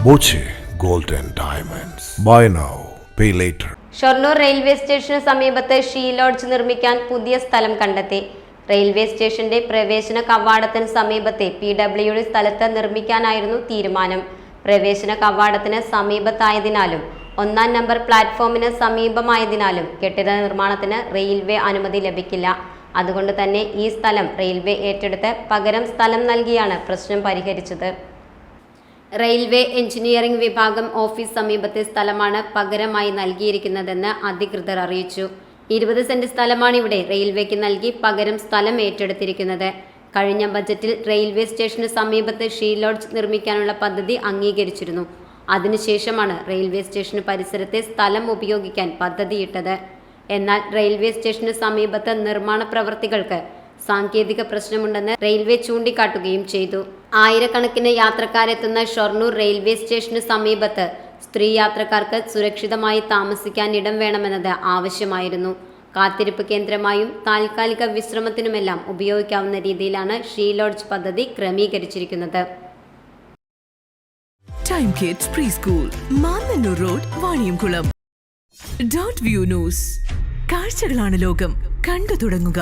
Boche gold and diamonds. Buy now pay later. Shoranur railway സ്റ്റേഷന് സമീപത്ത് she lodge നിർമ്മിക്കാൻ പുതിയ സ്ഥലം കണ്ടെത്തി. റെയിൽവേ സ്റ്റേഷന്റെ പ്രവേശന കവാടത്തിന് സമീപത്തെ PWD സ്ഥലത്ത് നിർമ്മിക്കാനായിരുന്നു തീരുമാനം. പ്രവേശന കവാടത്തിന് സമീപത്തായതിനാലും 1-ാം നമ്പർ പ്ലാറ്റ്ഫോമിന് സമീപമായതിനാലും കെട്ടിട നിർമ്മാണത്തിന് റെയിൽവേ അനുമതി ലഭിക്കില്ല. അതുകൊണ്ട് തന്നെ ഈ സ്ഥലം റെയിൽവേ ഏറ്റെടുത്ത് പകരം സ്ഥലം നൽകിയാണ് പ്രശ്നം പരിഹരിച്ചത്. റെയിൽവേ എഞ്ചിനീയറിംഗ് വിഭാഗം ഓഫീസ് സമീപത്തെ സ്ഥലമാണ് പകരമായി നൽകിയിരിക്കുന്നതെന്ന് അധികൃതർ അറിയിച്ചു. 20 സെന്റ് സ്ഥലമാണ് ഇവിടെ റെയിൽവേക്ക് നൽകി പകരം സ്ഥലം ഏറ്റെടുത്തിരിക്കുന്നത്. കഴിഞ്ഞ ബജറ്റിൽ റെയിൽവേ സ്റ്റേഷന് സമീപത്ത് ഷീ ലോഡ്ജ് നിർമ്മിക്കാനുള്ള പദ്ധതി അംഗീകരിച്ചിരുന്നു. അതിനുശേഷമാണ് റെയിൽവേ സ്റ്റേഷന് പരിസരത്തെ സ്ഥലം ഉപയോഗിക്കാൻ പദ്ധതിയിട്ടത്. എന്നാൽ റെയിൽവേ സ്റ്റേഷന് സമീപത്ത് നിർമ്മാണ പ്രവൃത്തികൾക്ക് സാങ്കേതിക പ്രശ്നമുണ്ടെന്ന് റെയിൽവേ ചൂണ്ടിക്കാട്ടുകയും ചെയ്തു. ആയിരക്കണക്കിന് യാത്രക്കാരെത്തുന്ന ഷൊർണൂർ റെയിൽവേ സ്റ്റേഷന് സമീപത്ത് സ്ത്രീ യാത്രക്കാർക്ക് സുരക്ഷിതമായി താമസിക്കാൻ ഇടം വേണമെന്നത് ആവശ്യമായിരുന്നു. കാത്തിരിപ്പ് കേന്ദ്രമായും താൽക്കാലിക വിശ്രമത്തിനുമെല്ലാം ഉപയോഗിക്കാവുന്ന രീതിയിലാണ് ഷീ ലോഡ്ജ് പദ്ധതി ക്രമീകരിച്ചിരിക്കുന്നത്. Time kids pre school, Mannannur road, Vaniyamkulam. Dot view news. കാഴ്ചകളാണ് ലോകം, കണ്ടു തുടങ്ങുക.